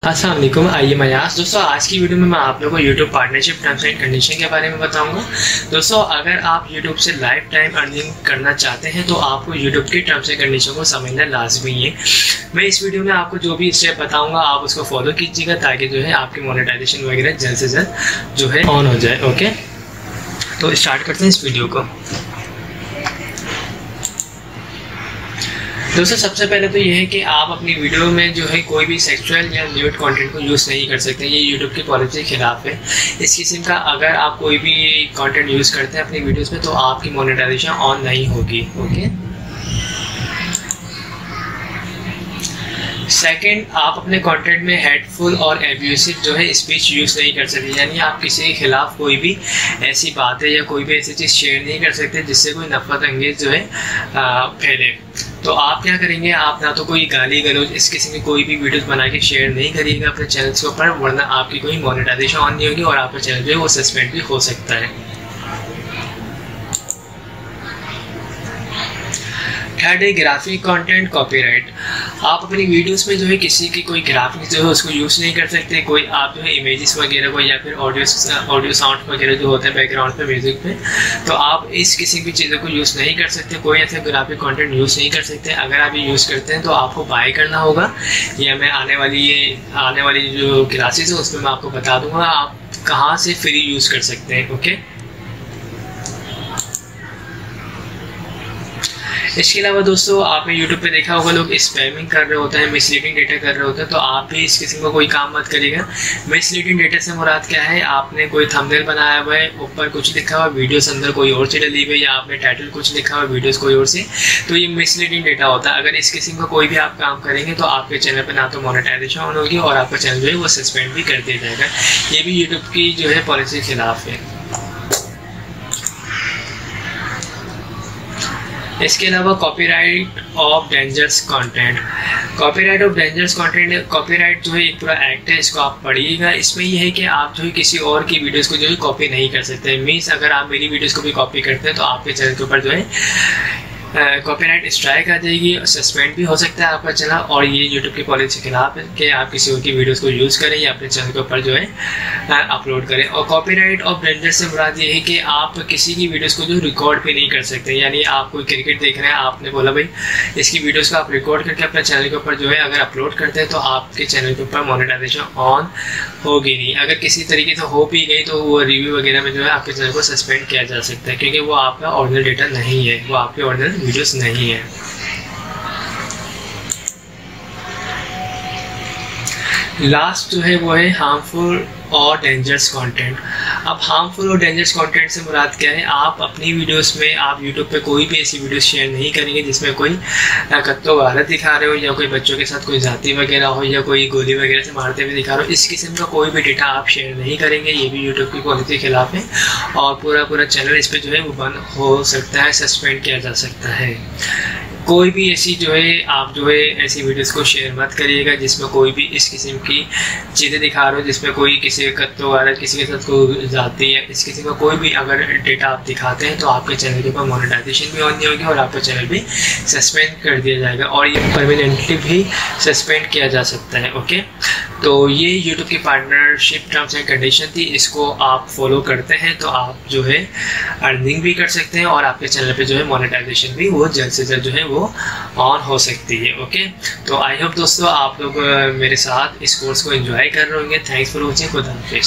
अस्सलाम वालेकुम। आइए मयास दोस्तों, आज की वीडियो में मैं आप लोगों को YouTube partnership terms and condition के बारे में बताऊंगा। दोस्तों, अगर आप YouTube से लाइफ टाइम अर्निंग करना चाहते हैं तो आपको YouTube की टर्म्स एंड कंडीशन को समझना लाजमी है। मैं इस वीडियो में आपको जो भी स्टेप बताऊंगा आप उसको फॉलो कीजिएगा ताकि जो है आपकी मोनेटाइजेशन वगैरह जल्द से जल्द जो है ऑन हो जाए। ओके, तो स्टार्ट करते हैं इस वीडियो को। दोस्तों, सबसे पहले तो ये है कि आप अपनी वीडियो में जो है कोई भी सेक्सुअल या न्यूड कंटेंट को यूज़ नहीं कर सकते। ये यूट्यूब की पॉलिसी के खिलाफ है। इस किस्म का अगर आप कोई भी कंटेंट यूज़ करते हैं अपनी वीडियोस में तो आपकी मोनेटाइजेशन ऑन नहीं होगी। ओके, सेकंड, आप अपने कंटेंट में हेटफुल और एब्यूसिव जो है स्पीच यूज़ नहीं कर सकते। यानी आप किसी के खिलाफ कोई भी ऐसी बातें या कोई भी ऐसी चीज़ शेयर नहीं कर सकते जिससे कोई नफरत अंगेज जो है फैले। तो आप क्या करेंगे, आप ना तो कोई गाली गलौज इस किस्म की कोई भी वीडियोस बना के शेयर नहीं करिएगा अपने चैनल के ऊपर, वरना आपकी कोई मोनेटाइजेशन ऑन नहीं होगी और आपका चैनल जो है वो सस्पेंड भी हो सकता है। थर्ड है ग्राफिक कंटेंट कॉपीराइट। आप अपनी वीडियोस में जो है किसी की कोई ग्राफिक्स जो है उसको यूज़ नहीं कर सकते। कोई आप जो है इमेजेस वगैरह को या फिर ऑडियो साउंड वगैरह जो होते हैं बैकग्राउंड पे म्यूजिक पे, तो आप इस किसी भी चीज़ों को यूज़ नहीं कर सकते। कोई ऐसे ग्राफिक कंटेंट यूज़ नहीं कर सकते। अगर आप ये यूज़ करते हैं तो आपको बाय करना होगा, या मैं आने वाली जो क्लासेस है उसमें मैं आपको बता दूंगा आप कहाँ से फ्री यूज़ कर सकते हैं। ओके, इसके अलावा दोस्तों, आपने YouTube पे देखा होगा लोग स्पैमिंग कर रहे होते हैं, मिसलीडिंग डेटा कर रहे होते हैं, तो आप भी इस किस्म का कोई काम मत करिएगा। मिसलीडिंग डेटा से मुराद क्या है, आपने कोई थंबनेल बनाया हुआ है, ऊपर कुछ लिखा हुआ, वीडियोस अंदर कोई और से डली हुई है, या आपने टाइटल कुछ लिखा हुआ, वीडियोस कोई और से, तो ये मिसलीडिंग डेटा होता है। अगर इस किस्म का कोई भी आप काम करेंगे तो आपके चैनल पर ना तो मोनेटाइजेशन ऑन होगी और आपका चैनल जो है वो सस्पेंड भी कर दिया जाएगा। ये भी यूट्यूब की जो है पॉलिसी के खिलाफ है। इसके अलावा copyright of dangerous content. Copyright of dangerous content, copyright जो है एक पूरा एक्ट है, इसको आप पढ़िएगा। इसमें यह है कि आप जो है किसी और की वीडियोस को जो है कॉपी नहीं कर सकते। मीन्स अगर आप मेरी वीडियोस को भी कॉपी करते हैं तो आपके चैनल के ऊपर जो है कॉपीराइट स्ट्राइक आ जाएगी, सस्पेंड भी हो सकता है आपका चैनल। और ये यूट्यूब की पॉलिसी के खिलाफ है कि आप किसी और की वीडियोस को यूज़ करें या अपने चैनल के ऊपर जो है अपलोड करें। और कॉपीराइट ऑफ डेंजर से मुराद ये है कि आप किसी की वीडियोस को जो रिकॉर्ड भी नहीं कर सकते। यानी आप कोई क्रिकेट देख रहे हैं, आपने बोला भाई इसकी वीडियोस को आप रिकॉर्ड करके अपने चैनल के ऊपर जो है अगर अपलोड करते हैं तो आपके चैनल के ऊपर मोनेटाइजेशन ऑन होगी नहीं। अगर किसी तरीके से हो भी गई तो वो रिव्यू वगैरह में जो है आपके चैनल को सस्पेंड किया जा सकता है, क्योंकि वो आपका ओरिजिनल डेटा नहीं है, वो आपके ओरिजिनल वीडियोस नहीं है। लास्ट जो है वो है हार्मफुल और डेंजरस कंटेंट। अब हार्मफुल और डेंजरस कंटेंट से मुराद क्या है, आप अपनी वीडियोस में आप यूट्यूब पे कोई भी ऐसी वीडियोस शेयर नहीं करेंगे जिसमें कोई कत्तो वारत दिखा रहे हो, या कोई बच्चों के साथ कोई जाति वगैरह हो, या कोई गोली वगैरह से मारते हुए दिखा रहे हो। इस किस्म का कोई भी डेटा आप शेयर नहीं करेंगे। ये भी यूट्यूब की पॉलिसी के खिलाफ है और पूरा चैनल इस पर जो है वो बंद हो सकता है, सस्पेंड किया जा सकता है। कोई भी ऐसी जो है आप जो है ऐसी वीडियोस को शेयर मत करिएगा जिसमें कोई भी इस किस्म की चीज़ें दिखा रहे हो, जिसमें कोई किसी कत्तो वाला किसी के साथ कोई जाती है, इस किस्म का कोई भी अगर डेटा आप दिखाते हैं तो आपके चैनल के ऊपर मोनेटाइजेशन भी ऑन नहीं होगी और आपका चैनल भी सस्पेंड कर दिया जाएगा और ये परमानेंटली भी सस्पेंड किया जा सकता है। ओके, तो ये यूट्यूब की पार्टनरशिप टर्म्स एंड कंडीशन थी। इसको आप फॉलो करते हैं तो आप जो है अर्निंग भी कर सकते हैं और आपके चैनल पे जो है मोनेटाइजेशन भी वो जल्द से जल्द जो है वो ऑन हो सकती है। ओके, तो आई होप दोस्तों आप लोग मेरे साथ इस कोर्स को एंजॉय कर रहे होंगे। Thanks for watching. खुदा हाफिज़।